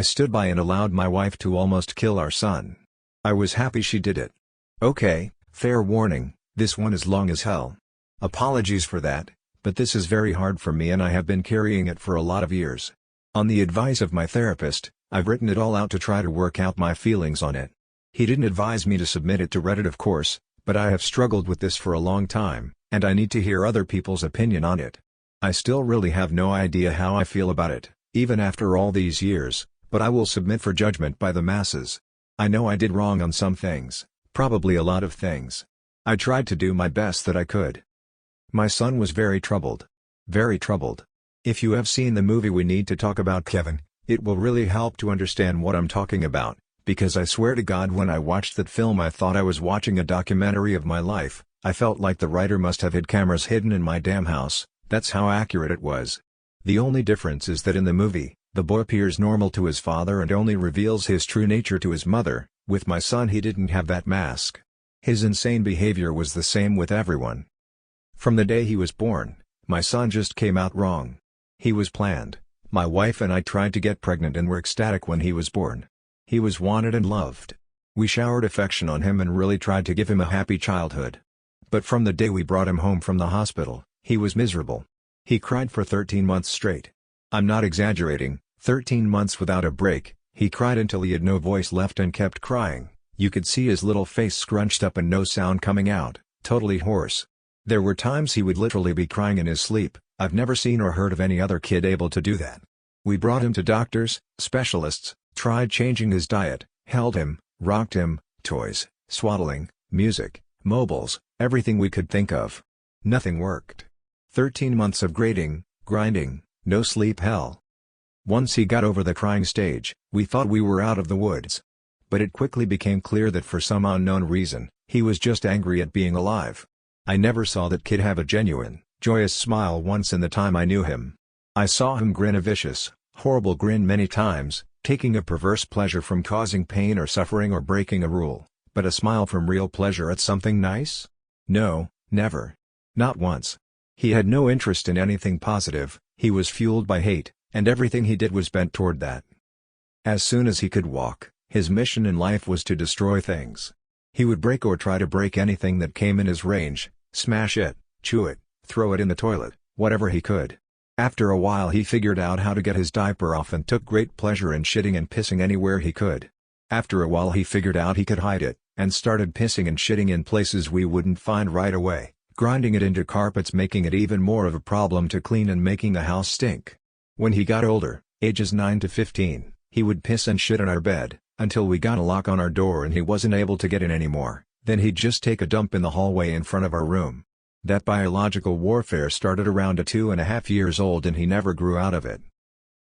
I stood by and allowed my wife to almost kill our son. I was happy she did it. Okay, fair warning, this one is long as hell. Apologies for that, but this is very hard for me and I have been carrying it for a lot of years. On the advice of my therapist, I've written it all out to try to work out my feelings on it. He didn't advise me to submit it to Reddit of course, but I have struggled with this for a long time, and I need to hear other people's opinion on it. I still really have no idea how I feel about it, even after all these years, but I will submit for judgment by the masses. I know I did wrong on some things, probably a lot of things. I tried to do my best that I could. My son was very troubled. Very troubled. If you have seen the movie We Need to Talk About Kevin, it will really help to understand what I'm talking about, because I swear to God when I watched that film I thought I was watching a documentary of my life. I felt like the writer must have had cameras hidden in my damn house, that's how accurate it was. The only difference is that in the movie, the boy appears normal to his father and only reveals his true nature to his mother. With my son he didn't have that mask. His insane behavior was the same with everyone. From the day he was born, my son just came out wrong. He was planned. My wife and I tried to get pregnant and were ecstatic when he was born. He was wanted and loved. We showered affection on him and really tried to give him a happy childhood. But from the day we brought him home from the hospital, he was miserable. He cried for 13 months straight. I'm not exaggerating, 13 months without a break. He cried until he had no voice left and kept crying. You could see his little face scrunched up and no sound coming out, totally hoarse. There were times he would literally be crying in his sleep. I've never seen or heard of any other kid able to do that. We brought him to doctors, specialists, tried changing his diet, held him, rocked him, toys, swaddling, music, mobiles, everything we could think of. Nothing worked. 13 months of grating, grinding, no sleep hell. Once he got over the crying stage, we thought we were out of the woods. But it quickly became clear that for some unknown reason, he was just angry at being alive. I never saw that kid have a genuine, joyous smile once in the time I knew him. I saw him grin a vicious, horrible grin many times, taking a perverse pleasure from causing pain or suffering or breaking a rule, but a smile from real pleasure at something nice? No, never. Not once. He had no interest in anything positive, he was fueled by hate, and everything he did was bent toward that. As soon as he could walk, his mission in life was to destroy things. He would break or try to break anything that came in his range, smash it, chew it, throw it in the toilet, whatever he could. After a while he figured out how to get his diaper off and took great pleasure in shitting and pissing anywhere he could. After a while he figured out he could hide it, and started pissing and shitting in places we wouldn't find right away, grinding it into carpets, making it even more of a problem to clean and making the house stink. When he got older, ages 9 to 15, he would piss and shit in our bed, until we got a lock on our door and he wasn't able to get in anymore. Then he'd just take a dump in the hallway in front of our room. That biological warfare started around 2.5 years old and he never grew out of it.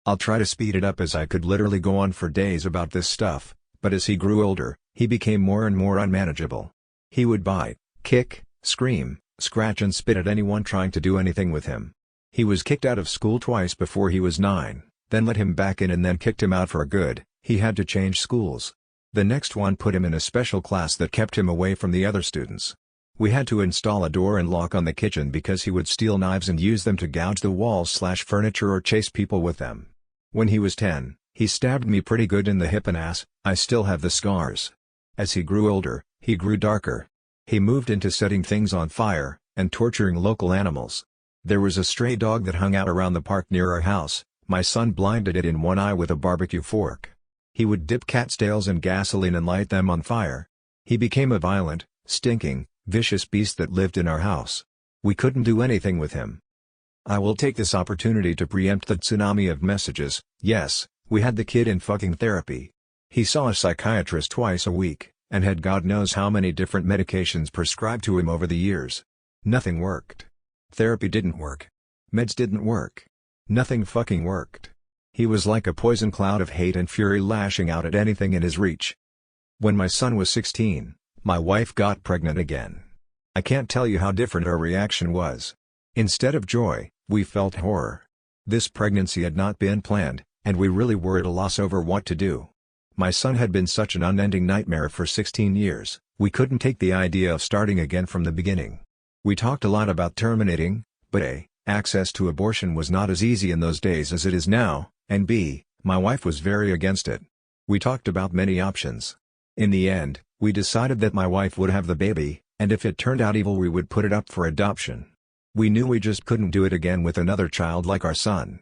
I'll try to speed it up as I could literally go on for days about this stuff, but as he grew older, he became more and more unmanageable. He would bite, kick, scream, scratch and spit at anyone trying to do anything with him. He was kicked out of school twice before he was 9, then let him back in and then kicked him out for good. He had to change schools. The next one put him in a special class that kept him away from the other students. We had to install a door and lock on the kitchen because he would steal knives and use them to gouge the walls/furniture or chase people with them. When he was 10, he stabbed me pretty good in the hip and ass. I still have the scars. As he grew older, he grew darker. He moved into setting things on fire, and torturing local animals. There was a stray dog that hung out around the park near our house. My son blinded it in one eye with a barbecue fork. He would dip cat's tails in gasoline and light them on fire. He became a violent, stinking, vicious beast that lived in our house. We couldn't do anything with him. I will take this opportunity to preempt the tsunami of messages. Yes, we had the kid in fucking therapy. He saw a psychiatrist twice a week, and had God knows how many different medications prescribed to him over the years. Nothing worked. Therapy didn't work. Meds didn't work. Nothing fucking worked. He was like a poison cloud of hate and fury lashing out at anything in his reach. When my son was 16, my wife got pregnant again. I can't tell you how different our reaction was. Instead of joy, we felt horror. This pregnancy had not been planned, and we really were at a loss over what to do. My son had been such an unending nightmare for 16 years, we couldn't take the idea of starting again from the beginning. We talked a lot about terminating, but A, access to abortion was not as easy in those days as it is now, and B, My wife was very against it. We talked about many options. In the end, we decided that my wife would have the baby, and if it turned out evil we would put it up for adoption. We knew we just couldn't do it again with another child like our son.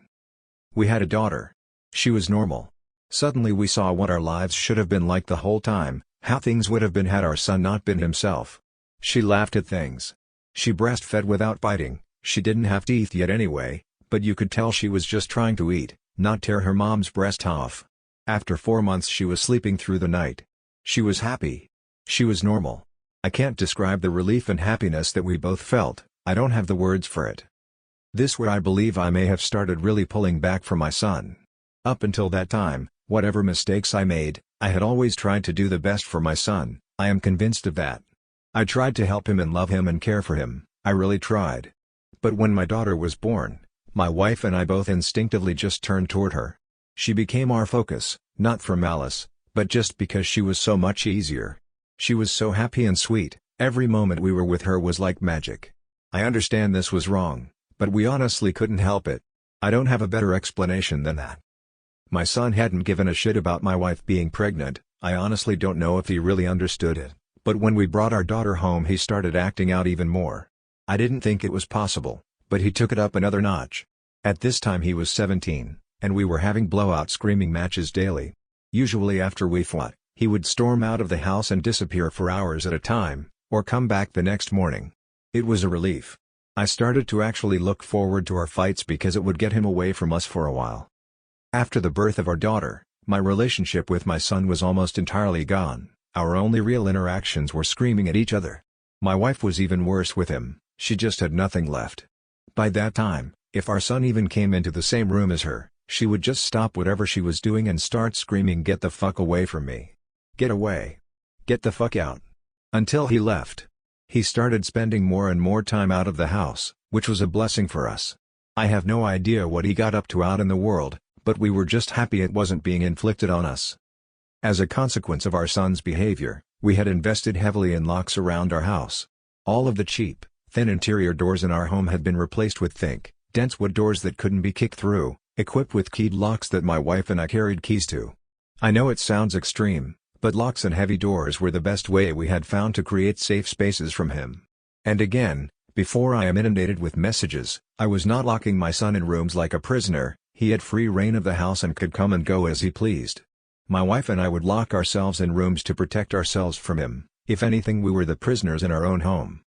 We had a daughter. She was normal. Suddenly we saw what our lives should have been like the whole time, how things would have been had our son not been himself. She laughed at things. She breastfed without biting, she didn't have teeth yet anyway, but you could tell she was just trying to eat, not tear her mom's breast off. After 4 months she was sleeping through the night. She was happy. She was normal. I can't describe the relief and happiness that we both felt, I don't have the words for it. This where I believe I may have started really pulling back from my son. Up until that time, whatever mistakes I made, I had always tried to do the best for my son, I am convinced of that. I tried to help him and love him and care for him, I really tried. But when my daughter was born, my wife and I both instinctively just turned toward her. She became our focus, not for malice, but just because she was so much easier. She was so happy and sweet, every moment we were with her was like magic. I understand this was wrong, but we honestly couldn't help it. I don't have a better explanation than that. My son hadn't given a shit about my wife being pregnant, I honestly don't know if he really understood it, but when we brought our daughter home he started acting out even more. I didn't think it was possible, but he took it up another notch. At this time he was 17, and we were having blowout screaming matches daily. Usually after we fought, he would storm out of the house and disappear for hours at a time, or come back the next morning. It was a relief. I started to actually look forward to our fights because it would get him away from us for a while. After the birth of our daughter, my relationship with my son was almost entirely gone, our only real interactions were screaming at each other. My wife was even worse with him, she just had nothing left. By that time, if our son even came into the same room as her, she would just stop whatever she was doing and start screaming, "Get the fuck away from me. Get away. Get the fuck out." Until he left. He started spending more and more time out of the house, which was a blessing for us. I have no idea what he got up to out in the world, but we were just happy it wasn't being inflicted on us. As a consequence of our son's behavior, we had invested heavily in locks around our house. All of the cheap, thin interior doors in our home had been replaced with thick, dense wood doors that couldn't be kicked through, equipped with keyed locks that my wife and I carried keys to. I know it sounds extreme, but locks and heavy doors were the best way we had found to create safe spaces from him. And again, before I am inundated with messages, I was not locking my son in rooms like a prisoner, he had free reign of the house and could come and go as he pleased. My wife and I would lock ourselves in rooms to protect ourselves from him, if anything we were the prisoners in our own home.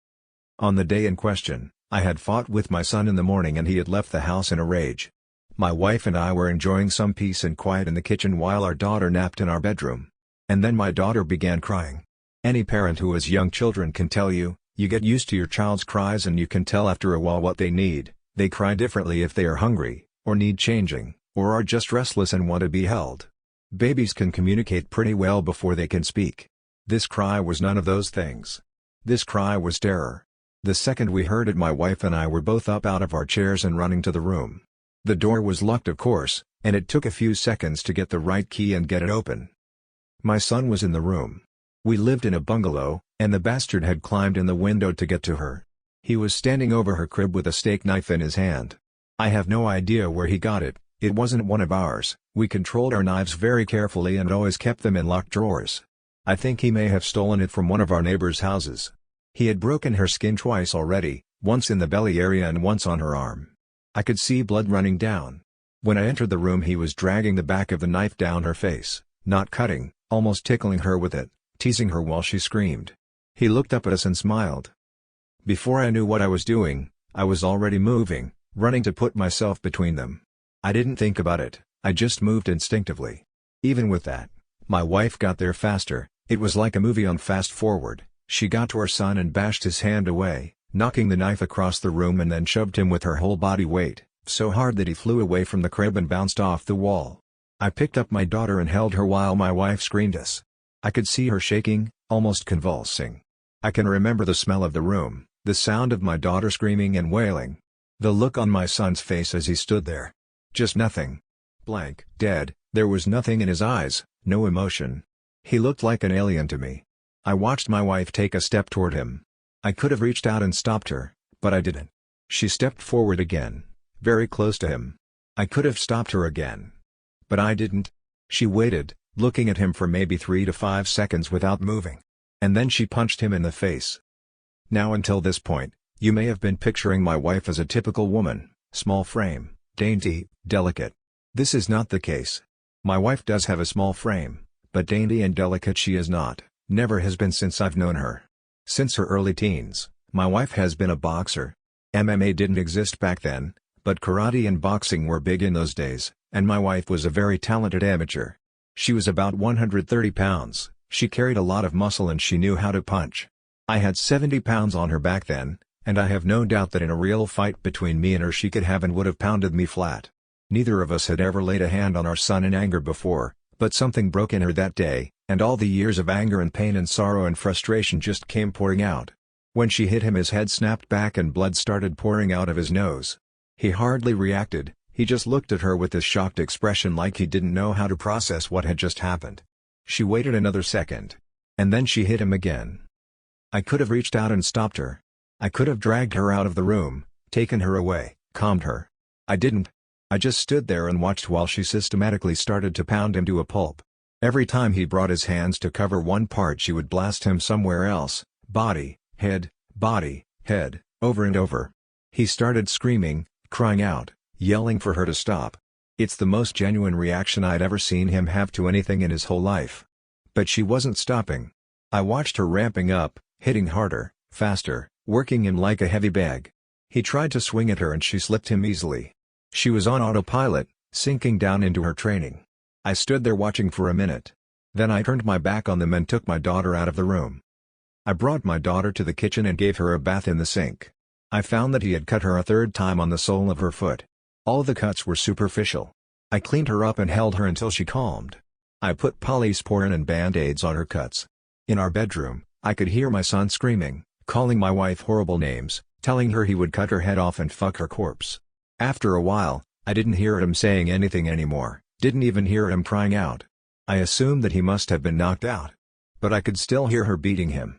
On the day in question, I had fought with my son in the morning and he had left the house in a rage. My wife and I were enjoying some peace and quiet in the kitchen while our daughter napped in our bedroom. And then my daughter began crying. Any parent who has young children can tell you, you get used to your child's cries and you can tell after a while what they need. They cry differently if they are hungry, or need changing, or are just restless and want to be held. Babies can communicate pretty well before they can speak. This cry was none of those things. This cry was terror. The second we heard it, my wife and I were both up out of our chairs and running to the room. The door was locked, of course, and it took a few seconds to get the right key and get it open. My son was in the room. We lived in a bungalow, and the bastard had climbed in the window to get to her. He was standing over her crib with a steak knife in his hand. I have no idea where he got it, it wasn't one of ours, we controlled our knives very carefully and always kept them in locked drawers. I think he may have stolen it from one of our neighbors' houses. He had broken her skin twice already, once in the belly area and once on her arm. I could see blood running down. When I entered the room he was dragging the back of the knife down her face, not cutting, almost tickling her with it, teasing her while she screamed. He looked up at us and smiled. Before I knew what I was doing, I was already moving, running to put myself between them. I didn't think about it, I just moved instinctively. Even with that, my wife got there faster, it was like a movie on fast forward. She got to our son and bashed his hand away, knocking the knife across the room, and then shoved him with her whole body weight, so hard that he flew away from the crib and bounced off the wall. I picked up my daughter and held her while my wife screamed us. I could see her shaking, almost convulsing. I can remember the smell of the room, the sound of my daughter screaming and wailing. The look on my son's face as he stood there. Just nothing. Blank, dead, there was nothing in his eyes, no emotion. He looked like an alien to me. I watched my wife take a step toward him. I could have reached out and stopped her, but I didn't. She stepped forward again, very close to him. I could have stopped her again. But I didn't. She waited, looking at him for maybe 3 to 5 seconds without moving. And then she punched him in the face. Now until this point, you may have been picturing my wife as a typical woman, small frame, dainty, delicate. This is not the case. My wife does have a small frame, but dainty and delicate she is not, never has been since I've known her. Since her early teens, my wife has been a boxer. MMA didn't exist back then, but karate and boxing were big in those days, and my wife was a very talented amateur. She was about 130 pounds, she carried a lot of muscle and she knew how to punch. I had 70 pounds on her back then, and I have no doubt that in a real fight between me and her she could have and would have pounded me flat. Neither of us had ever laid a hand on our son in anger before, but something broke in her that day, and all the years of anger and pain and sorrow and frustration just came pouring out. When she hit him his head snapped back and blood started pouring out of his nose. He hardly reacted, he just looked at her with this shocked expression like he didn't know how to process what had just happened. She waited another second. And then she hit him again. I could have reached out and stopped her. I could have dragged her out of the room, taken her away, calmed her. I didn't. I just stood there and watched while she systematically started to pound him to a pulp. Every time he brought his hands to cover one part she would blast him somewhere else, body, head, over and over. He started screaming, crying out, yelling for her to stop. It's the most genuine reaction I'd ever seen him have to anything in his whole life. But she wasn't stopping. I watched her ramping up, hitting harder, faster, working him like a heavy bag. He tried to swing at her and she slipped him easily. She was on autopilot, sinking down into her training. I stood there watching for a minute. Then I turned my back on them and took my daughter out of the room. I brought my daughter to the kitchen and gave her a bath in the sink. I found that he had cut her a third time on the sole of her foot. All the cuts were superficial. I cleaned her up and held her until she calmed. I put polysporin and band-aids on her cuts. In our bedroom, I could hear my son screaming, calling my wife horrible names, telling her he would cut her head off and fuck her corpse. After a while, I didn't hear him saying anything anymore, didn't even hear him crying out. I assumed that he must have been knocked out. But I could still hear her beating him.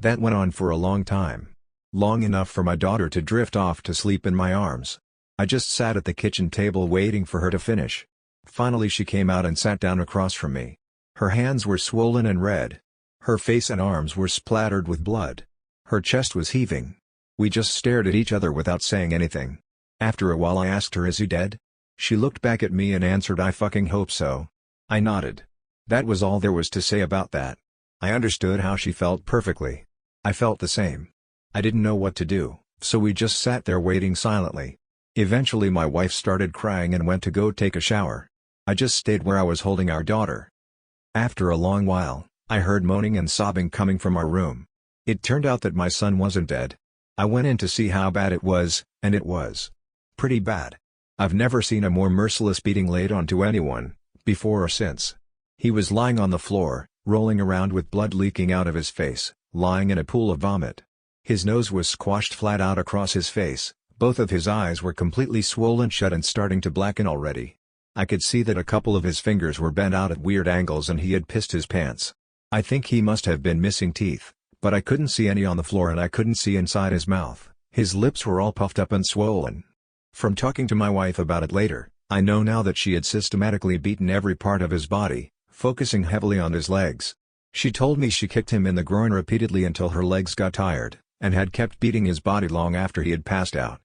That went on for a long time. Long enough for my daughter to drift off to sleep in my arms. I just sat at the kitchen table waiting for her to finish. Finally she came out and sat down across from me. Her hands were swollen and red. Her face and arms were splattered with blood. Her chest was heaving. We just stared at each other without saying anything. After a while I asked her, "Is he dead?" She looked back at me and answered, "I fucking hope so." I nodded. That was all there was to say about that. I understood how she felt perfectly. I felt the same. I didn't know what to do, so we just sat there waiting silently. Eventually my wife started crying and went to go take a shower. I just stayed where I was holding our daughter. After a long while, I heard moaning and sobbing coming from our room. It turned out that my son wasn't dead. I went in to see how bad it was, and it was pretty bad. I've never seen a more merciless beating laid onto anyone, before or since. He was lying on the floor, rolling around with blood leaking out of his face, lying in a pool of vomit. His nose was squashed flat out across his face, both of his eyes were completely swollen shut and starting to blacken already. I could see that a couple of his fingers were bent out at weird angles and he had pissed his pants. I think he must have been missing teeth, but I couldn't see any on the floor and I couldn't see inside his mouth. His lips were all puffed up and swollen. From talking to my wife about it later, I know now that she had systematically beaten every part of his body, focusing heavily on his legs. She told me she kicked him in the groin repeatedly until her legs got tired, and had kept beating his body long after he had passed out.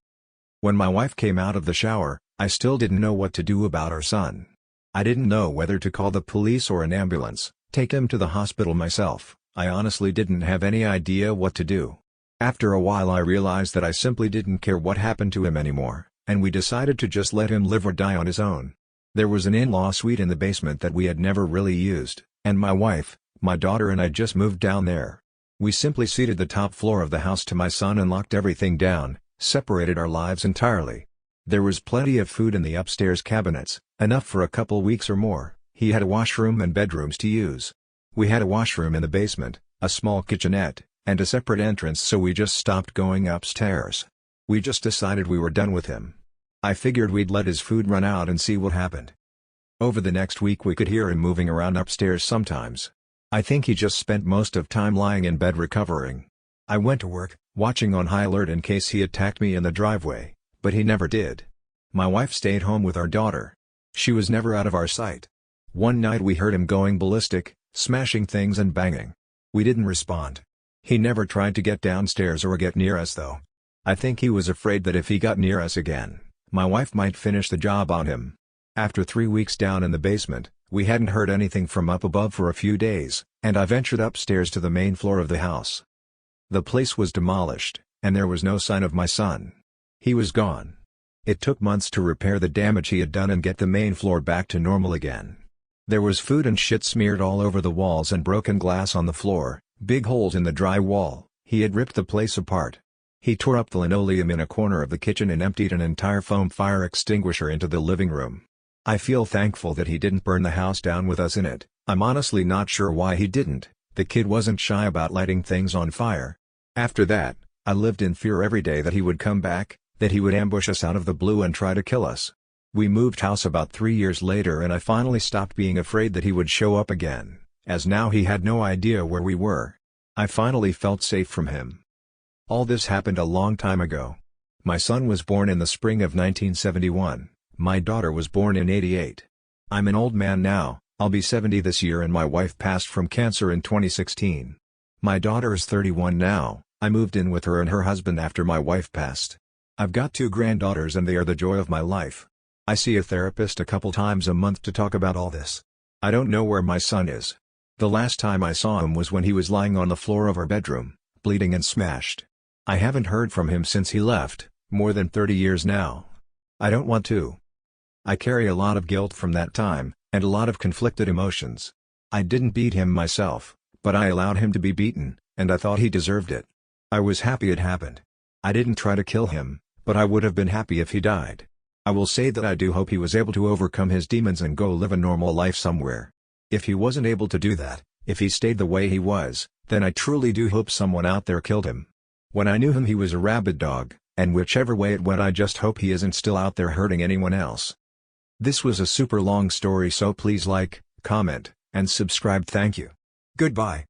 When my wife came out of the shower, I still didn't know what to do about our son. I didn't know whether to call the police or an ambulance, take him to the hospital myself. I honestly didn't have any idea what to do. After a while I realized that I simply didn't care what happened to him anymore, and we decided to just let him live or die on his own. There was an in-law suite in the basement that we had never really used, and my wife, my daughter and I just moved down there. We simply ceded the top floor of the house to my son and locked everything down, separated our lives entirely. There was plenty of food in the upstairs cabinets, enough for a couple weeks or more. He had a washroom and bedrooms to use. We had a washroom in the basement, a small kitchenette, and a separate entrance, so we just stopped going upstairs. We just decided we were done with him. I figured we'd let his food run out and see what happened. Over the next week we could hear him moving around upstairs sometimes. I think he just spent most of time lying in bed recovering. I went to work, watching on high alert in case he attacked me in the driveway, but he never did. My wife stayed home with our daughter. She was never out of our sight. One night we heard him going ballistic, smashing things and banging. We didn't respond. He never tried to get downstairs or get near us though. I think he was afraid that if he got near us again, my wife might finish the job on him. After 3 weeks down in the basement, we hadn't heard anything from up above for a few days, and I ventured upstairs to the main floor of the house. The place was demolished, and there was no sign of my son. He was gone. It took months to repair the damage he had done and get the main floor back to normal again. There was food and shit smeared all over the walls and broken glass on the floor, big holes in the drywall. He had ripped the place apart. He tore up the linoleum in a corner of the kitchen and emptied an entire foam fire extinguisher into the living room. I feel thankful that he didn't burn the house down with us in it. I'm honestly not sure why he didn't. The kid wasn't shy about lighting things on fire. After that, I lived in fear every day that he would come back, that he would ambush us out of the blue and try to kill us. We moved house about 3 years later and I finally stopped being afraid that he would show up again, as now he had no idea where we were. I finally felt safe from him. All this happened a long time ago. My son was born in the spring of 1971, my daughter was born in '88. I'm an old man now, I'll be 70 this year, and my wife passed from cancer in 2016. My daughter is 31 now, I moved in with her and her husband after my wife passed. I've got 2 granddaughters and they are the joy of my life. I see a therapist a couple times a month to talk about all this. I don't know where my son is. The last time I saw him was when he was lying on the floor of our bedroom, bleeding and smashed. I haven't heard from him since he left, more than 30 years now. I don't want to. I carry a lot of guilt from that time, and a lot of conflicted emotions. I didn't beat him myself, but I allowed him to be beaten, and I thought he deserved it. I was happy it happened. I didn't try to kill him, but I would have been happy if he died. I will say that I do hope he was able to overcome his demons and go live a normal life somewhere. If he wasn't able to do that, if he stayed the way he was, then I truly do hope someone out there killed him. When I knew him he was a rabid dog, and whichever way it went I just hope he isn't still out there hurting anyone else. This was a super long story, so please like, comment, and subscribe. Thank you. Goodbye.